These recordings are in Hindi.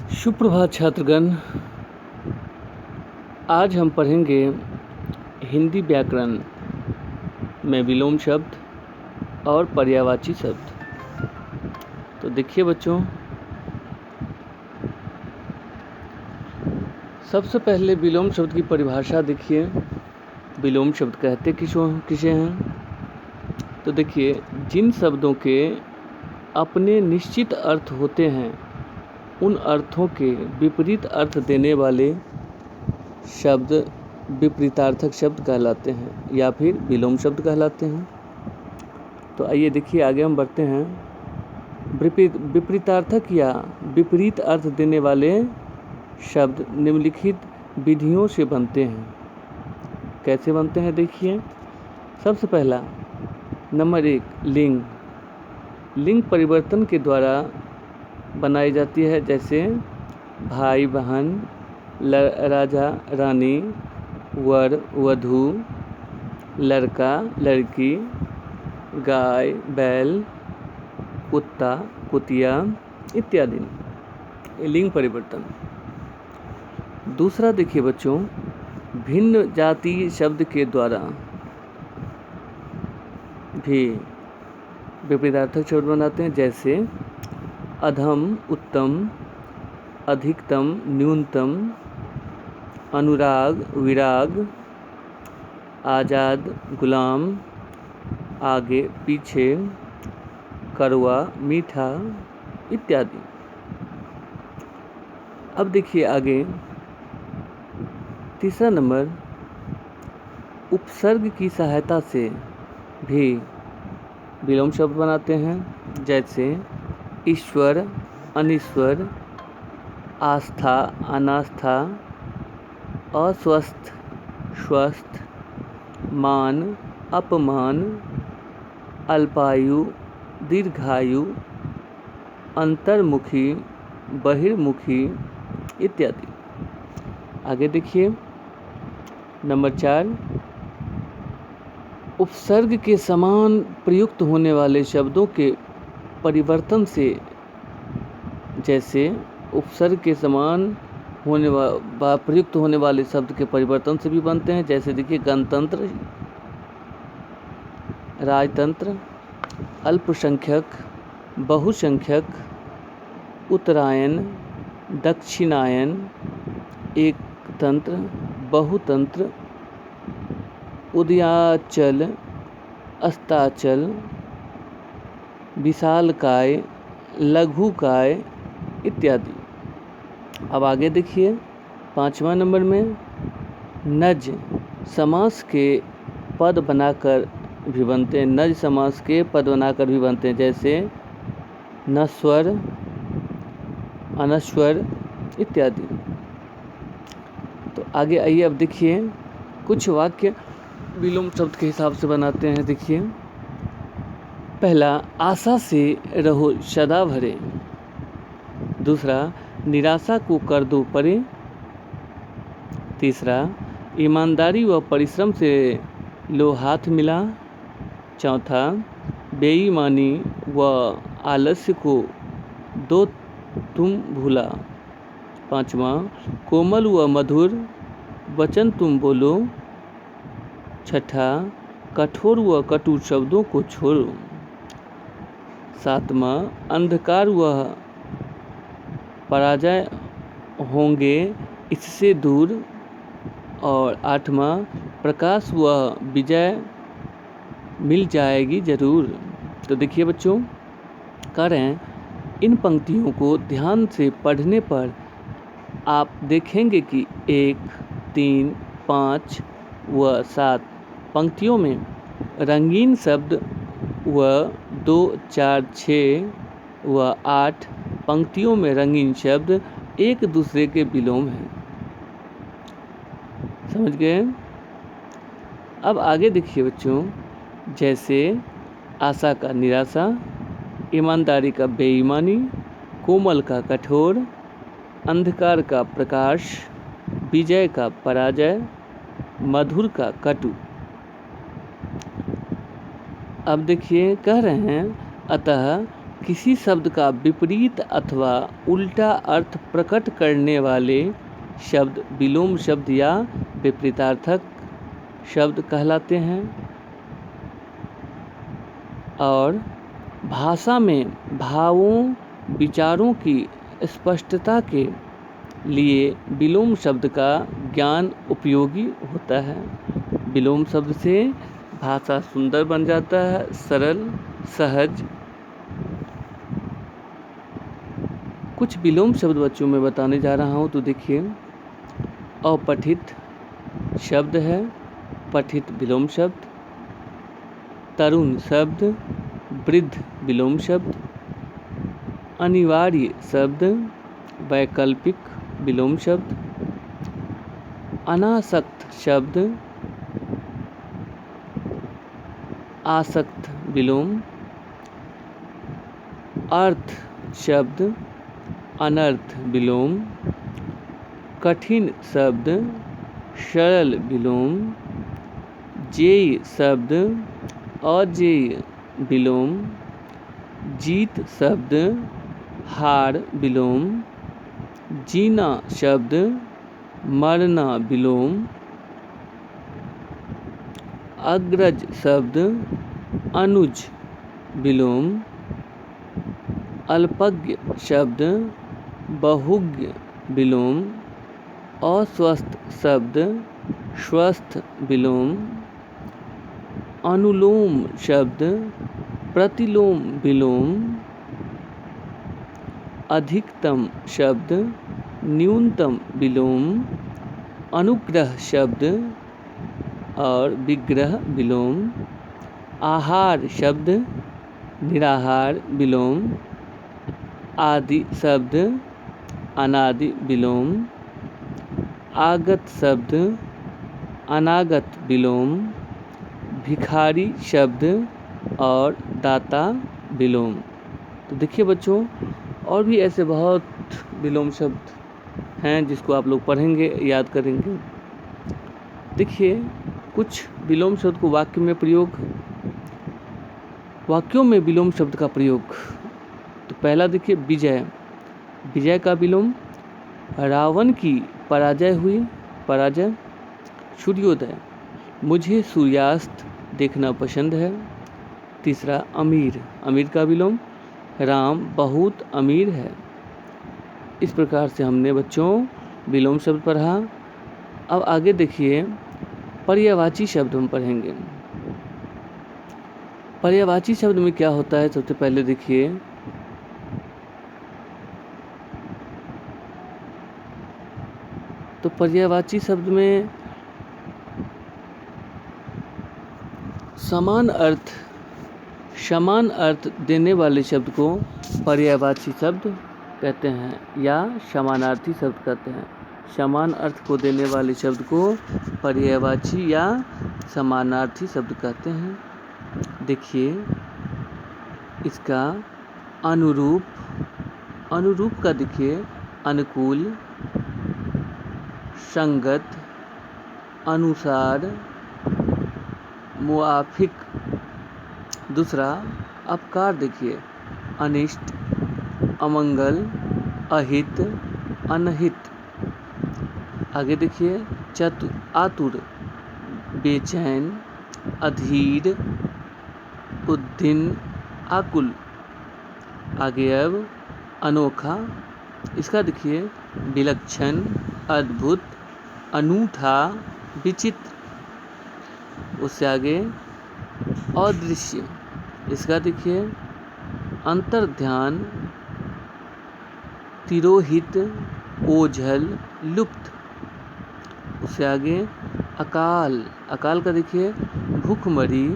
सुप्रभात छात्रगण। आज हम पढ़ेंगे हिंदी व्याकरण में विलोम शब्द और पर्यायवाची शब्द। तो देखिए बच्चों, सबसे पहले विलोम शब्द की परिभाषा देखिए। विलोम शब्द कहते किसे हैं? तो देखिए, जिन शब्दों के अपने निश्चित अर्थ होते हैं उन अर्थों के विपरीत अर्थ देने वाले शब्द विपरीतार्थक शब्द कहलाते हैं या फिर विलोम शब्द कहलाते हैं। तो आइए देखिए, आगे हम बढ़ते हैं। विपरीतार्थक या विपरीत अर्थ देने वाले शब्द निम्नलिखित विधियों से बनते हैं। कैसे बनते हैं देखिए। सबसे पहला, नंबर 1, लिंग। लिंग परिवर्तन के द्वारा बनाई जाती है, जैसे भाई बहन, राजा रानी, वर वधू, लड़का लड़की, गाय बैल, कुत्ता कुतिया इत्यादि। लिंग परिवर्तन। दूसरा देखिए बच्चों, भिन्न जातीय शब्द के द्वारा भी विपरीतार्थक शब्द बनाते हैं, जैसे अधम उत्तम, अधिकतम न्यूनतम, अनुराग विराग, आज़ाद गुलाम, आगे पीछे, कड़वा मीठा इत्यादि। अब देखिए आगे, तीसरा नंबर, उपसर्ग की सहायता से भी विलोम शब्द बनाते हैं, जैसे ईश्वर अनिश्वर, आस्था अनास्था, अस्वस्थ स्वस्थ, मान अपमान, अल्पायु दीर्घायु, अंतर्मुखी बहिर्मुखी इत्यादि। आगे देखिए, नंबर 4, उपसर्ग के समान प्रयुक्त होने वाले शब्दों के परिवर्तन से, जैसे उपसर्ग के समान प्रयुक्त होने वाले शब्द के परिवर्तन से भी बनते हैं, जैसे देखिए गणतंत्र, राजतंत्र, अल्पसंख्यक, बहुसंख्यक, उत्तरायण, दक्षिणायन, एकतंत्र, बहुतंत्र, उदयाचल, अस्ताचल, विशालकाय, लघुकाय इत्यादि। अब आगे देखिए, 5वां नंबर में, नज समास के पद बनाकर भी बनते हैं। नज समास के पद बनाकर भी बनते हैं, जैसे नश्वर अनश्वर इत्यादि। तो आगे आइए, अब देखिए कुछ वाक्य विलोम शब्द के हिसाब से बनाते हैं। देखिए, पहला, आशा से रहो सदा भरे। दूसरा, निराशा को कर दो परे। तीसरा, ईमानदारी व परिश्रम से लो हाथ मिला। चौथा, बेईमानी व आलस्य को दो तुम भूला। पांचवा, कोमल व मधुर वचन तुम बोलो। छठा, कठोर व कटु शब्दों को छोड़ो। सातवां, अंधकार व पराजय होंगे इससे दूर। और आठवां, प्रकाश व विजय मिल जाएगी जरूर। तो देखिए बच्चों, कह रहे हैं, इन पंक्तियों को ध्यान से पढ़ने पर आप देखेंगे कि 1, 3, 5 व 7 पंक्तियों में रंगीन शब्द व 2, 4, 6 व 8 पंक्तियों में रंगीन शब्द एक दूसरे के विलोम हैं। समझ गए? अब आगे देखिए बच्चों, जैसे आशा का निराशा, ईमानदारी का बेईमानी, कोमल का कठोर, अंधकार का प्रकाश, विजय का पराजय, मधुर का कटु। अब देखिए, कह रहे हैं, अतः किसी शब्द का विपरीत अथवा उल्टा अर्थ प्रकट करने वाले शब्द विलोम शब्द या विपरीतार्थक शब्द कहलाते हैं। और भाषा में भावों विचारों की स्पष्टता के लिए विलोम शब्द का ज्ञान उपयोगी होता है। विलोम शब्द से भाषा सुंदर बन जाता है, सरल, सहज। कुछ विलोम शब्द बच्चों में बताने जा रहा हूँ, तो देखिए अपठित शब्द है, पठित विलोम शब्द। तरुण शब्द, वृद्ध विलोम शब्द। अनिवार्य शब्द, वैकल्पिक विलोम शब्द। अनासक्त शब्द, आसक्त विलोम। अर्थ शब्द, अनर्थ विलोम। कठिन शब्द, सरल विलोम। जेय शब्द, अजेय विलोम। जीत शब्द, हार विलोम। जीना शब्द, मरना विलोम। अग्रज शब्द, अनुज विलोम। अल्पज्ञ शब्द, बहुज्ञ विलोम। अस्वस्थ शब्द, स्वस्थ विलोम। अनुलोम शब्द, प्रतिलोम विलोम। अधिकतम शब्द, न्यूनतम विलोम। अनुग्रह शब्द और विग्रह विलोम। आहार शब्द, निराहार विलोम। आदि शब्द, अनादि विलोम। आगत शब्द, अनागत विलोम। भिखारी शब्द और दाता विलोम। तो देखिए बच्चों, और भी ऐसे बहुत विलोम शब्द हैं जिसको आप लोग पढ़ेंगे, याद करेंगे। देखिए कुछ विलोम शब्द को वाक्यों में विलोम शब्द का प्रयोग। तो पहला देखिए विजय। विजय का विलोम, रावण की पराजय हुई, पराजय। सूर्योदय, मुझे सूर्यास्त देखना पसंद है। तीसरा अमीर। अमीर का विलोम, राम बहुत अमीर है। इस प्रकार से हमने बच्चों विलोम शब्द पढ़ा। अब आगे देखिए पर्यायवाची शब्द हम पढ़ेंगे। पर्यायवाची शब्द में क्या होता है, सबसे पहले देखिए तो पर्यायवाची शब्द में समान अर्थ देने वाले शब्द को पर्यायवाची शब्द कहते हैं या समानार्थी शब्द कहते हैं। समान अर्थ को देने वाले शब्द को पर्यायवाची या समानार्थी शब्द कहते हैं। देखिए इसका अनुरूप का देखिए अनुकूल, संगत, अनुसार, मुआफिक। दूसरा अपकार देखिए अनिष्ट, अमंगल, अहित, अनहित। आगे देखिए आतुर, बेचैन, अधीर, उद्दिन, आकुल। आगे अब अनोखा, इसका देखिए विलक्षण, अद्भुत, अनूठा, विचित्र। उससे आगे अदृश्य, इसका देखिए अंतर्ध्यान, तिरोहित, ओझल, लुप्त। उससे आगे अकाल। अकाल का देखिए भूखमरी,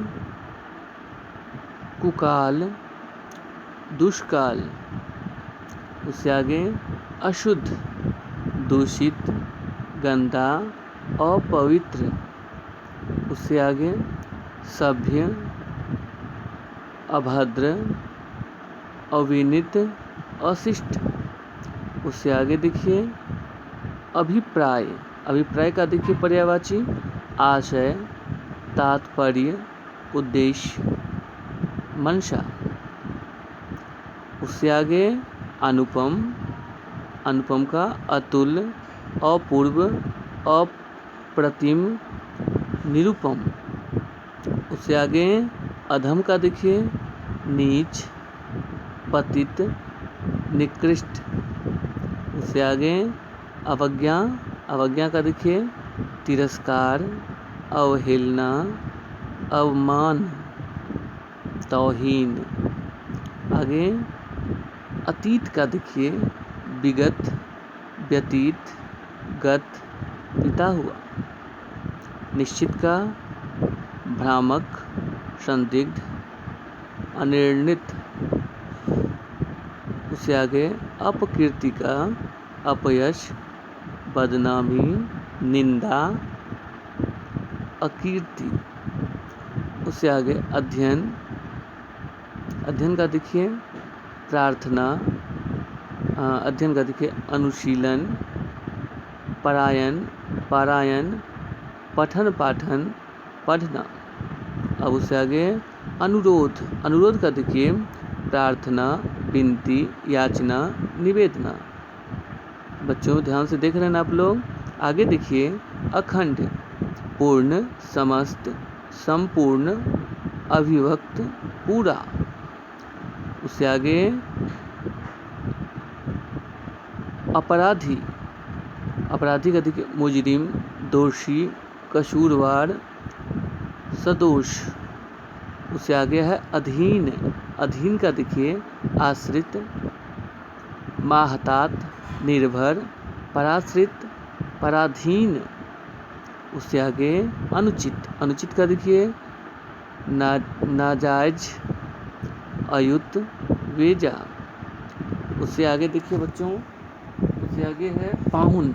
कुकाल, दुष्काल। उससे आगे अशुद्ध, दूषित, गंदा, अपवित्र। उससे आगे सभ्य, अभद्र, अविनीत, अशिष्ट। उससे आगे देखिए अभिप्राय। अभिप्राय का देखिए पर्यायवाची आशय, तात्पर्य, उद्देश्य, मंशा। उससे आगे अनुपम, अनुपम का अतुल, अपूर्व, अप्रतिम, निरुपम। उससे आगे अधम का देखिए नीच, पतित, निकृष्ट। उससे आगे अवज्ञा, अवज्ञा का देखिए तिरस्कार, अवहेलना, अवमान, तौहीन। आगे अतीत का देखिए विगत, व्यतीत, गत, बीता हुआ। निश्चित का भ्रामक, संदिग्ध, अनिर्णित। उससे आगे अपकीर्ति का अपयश, बदनामी, निंदा, अकीर्ति। उससे आगे अध्ययन, अध्ययन का देखिए प्रार्थना, अध्ययन का देखिए अनुशीलन, परायण, पारायण, पठन पाठन, पढ़ना। अब उससे आगे अनुरोध, अनुरोध का देखिए प्रार्थना, विनती, याचना, निवेदना। बच्चों ध्यान से देख रहे हैं ना आप लोग। आगे देखिए अखंड, पूर्ण, समस्त, संपूर्ण, अविभक्त, पूरा। उससे आगे अपराधी, अपराधी का देखिए मुजरिम, दोषी, कसूरवार, सदोष। उससे आगे है अधीन, अधीन का देखिए आश्रित, माहतात, निर्भर, पराश्रित, पराधीन। उससे आगे अनुचित, अनुचित का देखिए नाजायज, अयुत, वेजा। उससे आगे देखिए बच्चों, उससे आगे है पाहुन,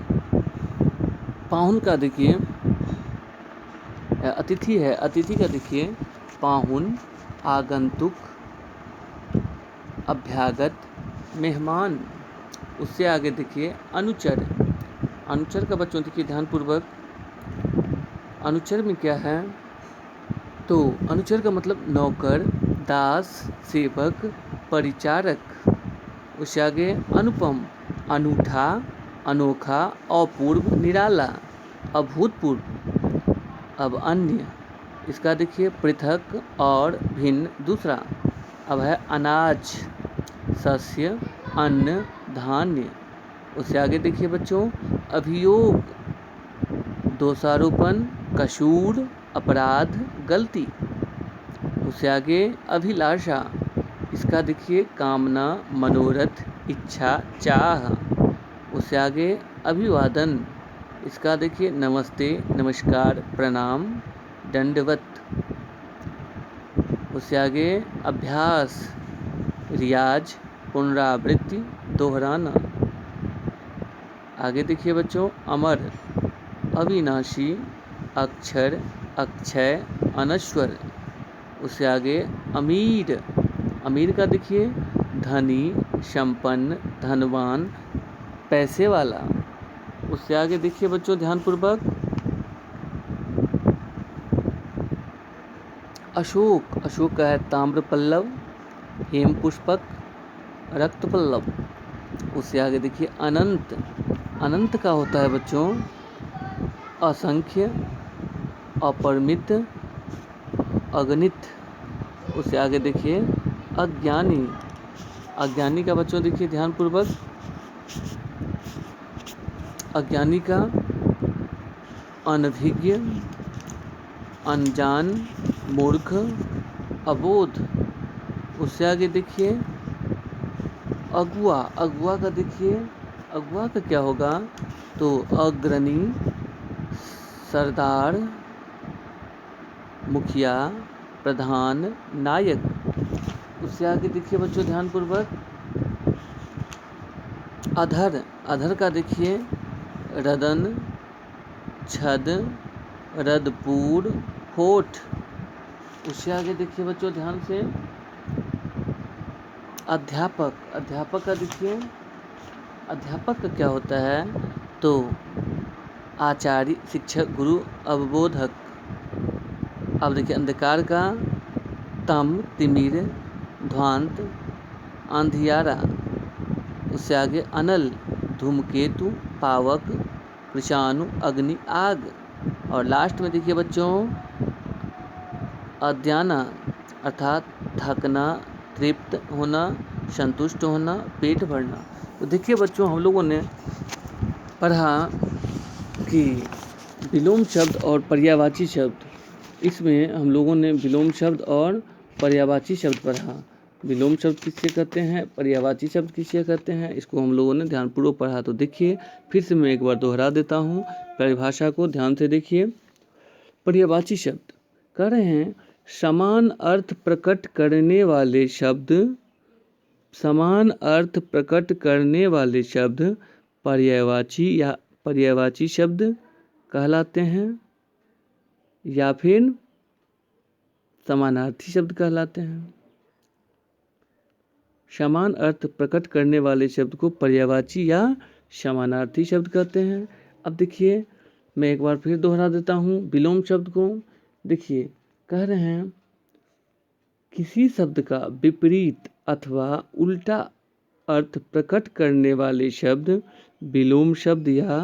पाहुन का देखिए अतिथि है, अतिथि का देखिए पाहुन, आगंतुक, अभ्यागत, मेहमान। उससे आगे देखिए अनुचर, अनुचर का बच्चों देखिए ध्यानपूर्वक, अनुचर में क्या है तो अनुचर का मतलब नौकर, दास, सेवक, परिचारक। उससे आगे अनुपम, अनूठा, अनोखा, अपूर्व, निराला, अभूतपूर्व। अब अन्य, इसका देखिए पृथक और भिन्न, दूसरा। अब है अनाज, शस्य, अन्न, धान्य। उससे आगे देखिए बच्चों अभियोग, दोषारोपण, कसूर, अपराध, गलती। उससे आगे अभिलाषा, इसका देखिए कामना, मनोरथ, इच्छा, चाह। उससे आगे अभिवादन, इसका देखिए नमस्ते, नमस्कार, प्रणाम, दंडवत। उससे आगे अभ्यास, रियाज, पुनरावृत्ति, दोहराना। आगे देखिए बच्चों अमर, अविनाशी, अक्षर, अक्षय, अनश्वर। उससे आगे अमीर, अमीर का देखिए धनी, संपन्न, धनवान, पैसे वाला। उससे आगे देखिए बच्चों ध्यानपूर्वक अशोक, अशोक का है ताम्र पल्लव, हेम पुष्पक, रक्त पल्लव। उससे आगे देखिए अनंत, अनंत का होता है बच्चों असंख्य, अपरिमित, अगणित। उससे आगे देखिए अज्ञानी, अज्ञानी का बच्चों देखिए ध्यानपूर्वक, अज्ञानी का अनभिज्ञ, अनजान, मूर्ख, अबोध। उससे आगे देखिए अगुआ, अगुआ का देखिए अगुआ का क्या होगा तो अग्रणी, सरदार, मुखिया, प्रधान, नायक। उससे आगे देखिए बच्चों ध्यानपूर्वक अधर, अधर का देखिए रदन, छद, रदपूर, होठ। उससे आगे देखिए बच्चों ध्यान से अध्यापक, अध्यापक का देखिए अध्यापक का क्या होता है तो आचार्य, शिक्षक, गुरु, अवबोधक। अब देखिए अंधकार का तम, तिमिर, ध्वांत, अंधियारा, उससे आगे अनल, धूमकेतु, पावक, कृषाणु, अग्नि, आग। और लास्ट में देखिए बच्चों अद्याना अर्थात थकना, तृप्त होना, संतुष्ट होना, पेट भरना। तो देखिए बच्चों हम लोगों ने पढ़ा कि विलोम शब्द और पर्यायवाची शब्द, इसमें हम लोगों ने विलोम शब्द और पर्यायवाची शब्द पढ़ा। विलोम शब्द किससे कहते हैं, पर्यायवाची शब्द किससे कहते हैं, इसको हम लोगों ने ध्यानपूर्वक पढ़ा। तो देखिए फिर से मैं एक बार दोहरा देता हूँ, परिभाषा को ध्यान से देखिए। पर्यायवाची शब्द कह रहे हैं समान अर्थ प्रकट करने वाले शब्द, समान अर्थ प्रकट करने वाले शब्द पर्यायवाची या पर्यायवाची शब्द कहलाते हैं या फिर समानार्थी शब्द कहलाते हैं। समान अर्थ प्रकट करने वाले शब्द को पर्यायवाची या समानार्थी शब्द कहते हैं। अब देखिए मैं एक बार फिर दोहरा देता हूँ विलोम शब्द को। देखिए कह रहे हैं किसी शब्द का विपरीत अथवा उल्टा अर्थ प्रकट करने वाले शब्द विलोम शब्द या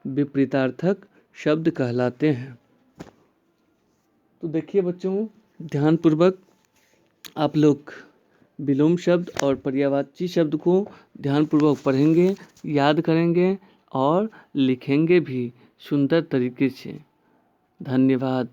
विपरीतार्थक शब्द कहलाते हैं। तो देखिए बच्चों ध्यानपूर्वक आप लोग विलोम शब्द और पर्यायवाची शब्द को ध्यानपूर्वक पढ़ेंगे, याद करेंगे और लिखेंगे भी सुंदर तरीके से। धन्यवाद।